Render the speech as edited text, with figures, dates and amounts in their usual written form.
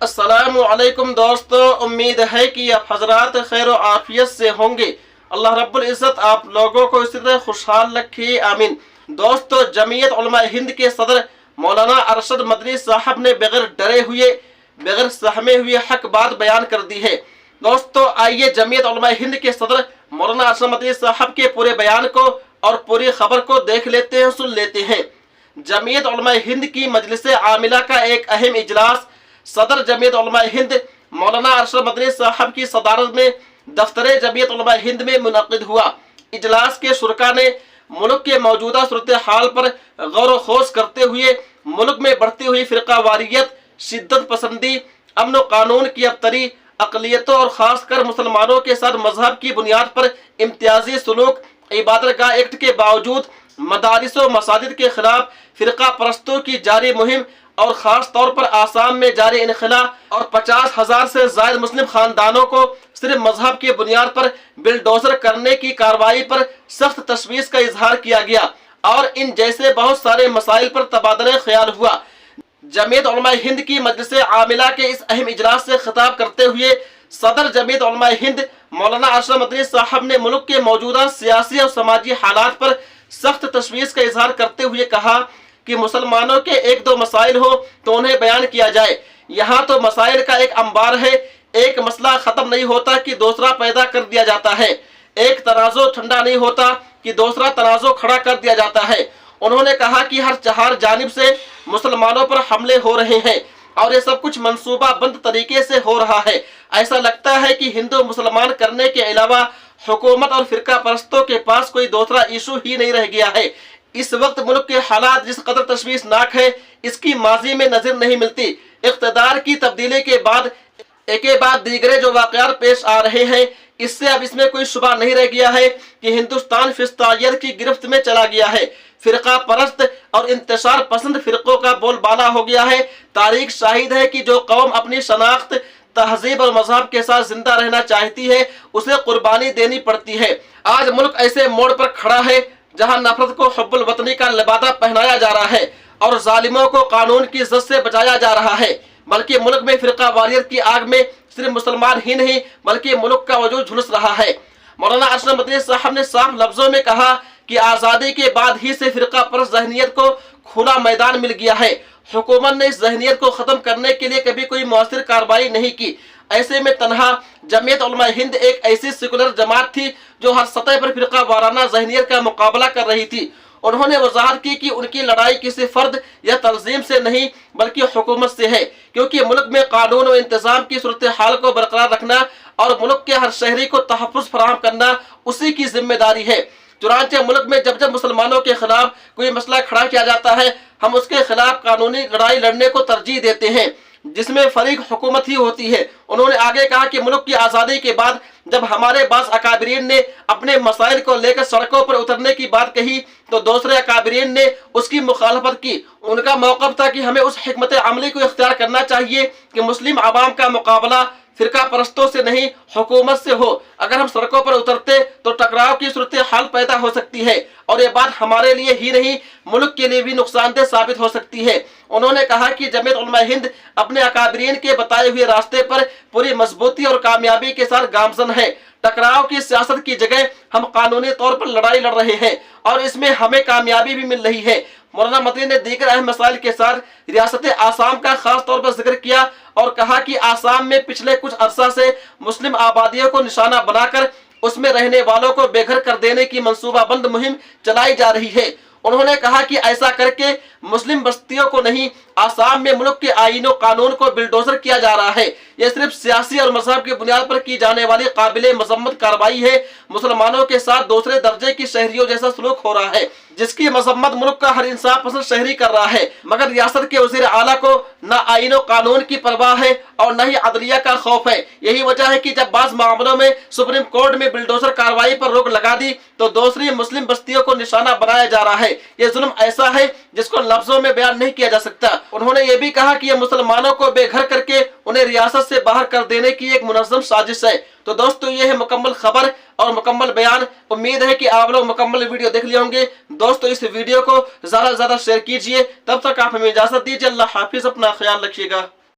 अस्सलामु अलैकुम दोस्तों, उम्मीद है कि आप हजरात खैर व आफियत से होंगे। अल्लाह रब्बुल इज़्ज़त आप लोगों को इसी तरह खुशहाल रखे, आमीन। दोस्तों, जमीयत उलमा हिंद के सदर मौलाना अरशद मदनी साहब ने बगैर डरे हुए, बगैर सहमे हुए हक बात बयान कर दी है। दोस्तों, आइए जमीयत उलमा हिंद के सदर मौलाना अरशद मदनी साहब के पूरे बयान को और पूरी खबर को देख लेते हैं, सुन लेते हैं। जमीयत उलमा हिंद की मजलिस आमिला का एक अहम इजलास सदर जमीयत उलमा हिंद मौलाना अरशद मदनी साहब की सदारत में दफ्तर जमीयत उलमा हिंद में मुनक़िद हुआ। इजलास के शुरका ने मुल्क के मौजूदा सूरत हाल पर गौर खोज करते हुए मुल्क में बढ़ती हुई फ़िरका वारियत, शिद्दत पसंदी, अमन कानून की अबतरी, अक़लियतों और ख़ासकर मुसलमानों के साथ मजहब की बुनियाद पर इम्तियाजी सलूक, इबादतगाह एक्ट के बावजूद मदारिस व मसाजिद के खिलाफ फ़िरका परस्तों की जारी मुहिम और ख़ास तौर पर आसाम में जारी इनखला और 50,000 से ज़ायद मुस्लिम खानदानों को सिर्फ मजहब की बुनियाद पर बिलडोजर करने की कार्रवाई पर सख्त तशवीश का इजहार किया गया और इन जैसे बहुत सारे मसाइल पर तबादला ख्याल हुआ। जमीयत उलमा हिंद की मजलिस आमिला के इस अहम इजलास से खिताब करते हुए सदर जमीयत उलमा हिंद मौलाना अरशद मदनी साहब ने मुल्क के मौजूदा सियासी और समाजी हालात पर सख्त तशवीश का इजहार करते हुए कहा कि मुसलमानों के एक दो मसाइल हो तो उन्हें बयान किया जाए। यहाँ तो मसाइल का एक अंबार है, एक मसला ख़त्म नहीं होता कि दूसरा पैदा कर दिया जाता है, एक तनाज़ो ठंडा नहीं होता कि दूसरा तनाज़ो खड़ा कर दिया जाता है। उन्होंने कहा कि हर जानिब से मुसलमानों पर हमले हो रहे हैं और ये सब कुछ मंसूबा बंद तरीके से हो रहा है। ऐसा लगता है कि हिंदू मुसलमान करने के अलावा हुकूमत और फ़िरका परस्तों के पास कोई दूसरा इशू ही नहीं रह गया है। इस वक्त मुल्क के हालात जिस कदर तशवीशनाक है, इसकी माजी में नजर नहीं मिलती। इख्तिदार की तब्दीली के बाद एक के बाद दीगरे जो वाक़यात पेश आ रहे हैं, इससे अब इसमें कोई शुबा नहीं रह गया है कि हिंदुस्तान फिस्तायत की गिरफ्त में चला गया है। फ़िरका परस्त और इंतशार पसंद फ़िरक़ों का बोलबाला हो गया है। तारीख शाहिद है कि जो कौम अपनी शनाख्त, तहजीब और मजहब के साथ जिंदा रहना चाहती है, उसे कुर्बानी देनी पड़ती है। आज मुल्क ऐसे मोड़ पर खड़ा है जहां नफरत को हुब्बुल वतनी का लिबादा पहनाया जा रहा है और जालिमों को कानून की इज्जत से बचाया जा रहा है। बल्कि मुल्क में फ़िरका वारियत की आग में सिर्फ मुसलमान ही नहीं बल्कि मुल्क का वजूद झुलस रहा है। मौलाना अरशद मदनी साहब ने साफ लफ्जों में कहा कि आज़ादी के बाद ही से फ़िरका परस्त ज़हनियत को खुला मैदान मिल गया है। हुकूमत ने इस ज़हनियत को ख़त्म करने के लिए कभी कोई मौसर कार्रवाई नहीं की। ऐसे में तनहा जमीयत उलमा हिंद एक ऐसी सेकुलर जमात थी जो हर सतह पर फ़िरका वाराना ज़हनियत का मुकाबला कर रही थी। उन्होंने वजाहत की कि उनकी लड़ाई किसी फर्द या तंजीम से नहीं बल्कि हुकूमत से है, क्योंकि मुल्क में कानून और इंतजाम की सूरत हाल को बरकरार रखना और मुल्क के हर शहरी को तहफ़्फ़ुज़ फराहम करना उसी की जिम्मेदारी है। चुनांचे मुल्क में जब जब मुसलमानों के खिलाफ कोई मसला खड़ा किया जाता है, हम उसके खिलाफ कानूनी लड़ाई लड़ने को तरजीह देते हैं जिसमें फरीक हुकूमत ही होती है। उन्होंने आगे कहा कि मुल्क की आज़ादी के बाद जब हमारे बाज़ अकाबरीन ने अपने मसाइल को लेकर सड़कों पर उतरने की बात कही तो दूसरे अकाबरीन ने उसकी मुखालफत की। उनका मौक़िफ़ था कि हमें उस हिकमत अमली को इख्तियार करना चाहिए कि मुस्लिम आवाम का मुकाबला फ़िरका परस्तों से नहीं हुकूमत से हो। अगर हम सड़कों पर उतरते तो टकराव की सूरत हाल पैदा हो सकती है और ये बात हमारे लिए ही नहीं मुल्क के लिए भी नुकसानदेह साबित हो सकती है। उन्होंने कहा कि जमीयत उलमा हिंद अपने अकाबरीन के बताए हुए रास्ते पर पूरी मजबूती और कामयाबी के साथ गामजन है। टकराव की सियासत की जगह हम कानूनी तौर पर लड़ाई लड़ रहे हैं और इसमें हमें कामयाबी भी मिल रही है। मौलाना मदनी ने दीगर अहम मसाइल के साथ रियासत आसाम का खास तौर पर जिक्र किया और कहा कि आसाम में पिछले कुछ अरसा से मुस्लिम आबादियों को निशाना बनाकर उसमें रहने वालों को बेघर कर देने की मंसूबाबंद मुहिम चलाई जा रही है। उन्होंने कहा कि ऐसा करके मुस्लिम बस्तियों को नहीं, आसाम में मुल्क के आईन और कानून को बिलडोजर किया जा रहा है। यह सिर्फ सियासी और मजहब की बुनियाद पर की जाने वाली काबिल मजम्मत कार्रवाई है। मुसलमानों के साथ दूसरे दर्जे की शहरियों जैसा सलूक हो रहा है जिसकी मजम्मत मुल्क का हर इंसाफ पसंद शहरी कर रहा है। मगर रियासत के वज़ीर आला को न आईन और कानून की परवाह है और न ही अदलिया का खौफ है। यही वजह है कि जब बाज़ मामलों में सुप्रीम कोर्ट में बिलडोजर कार्रवाई पर रोक लगा दी तो दूसरी मुस्लिम बस्तियों को निशाना बनाया जा रहा है। ये जुल्म ऐसा है जिसको लफ्जों में बयान नहीं किया जा सकता। उन्होंने ये भी कहा कि ये मुसलमानों को बेघर करके उन्हें रियासत से बाहर कर देने की एक मुनज़्ज़म साजिश है। तो दोस्तों, ये है मुकम्मल खबर और मुकम्मल बयान। उम्मीद है कि आप लोग मुकम्मल वीडियो देख लिए होंगे। दोस्तों, इस वीडियो को ज़्यादा से ज़्यादा शेयर कीजिए। तब तक आप हमें इजाज़त दीजिए। अल्लाह हाफिज़, अपना ख्याल रखिएगा।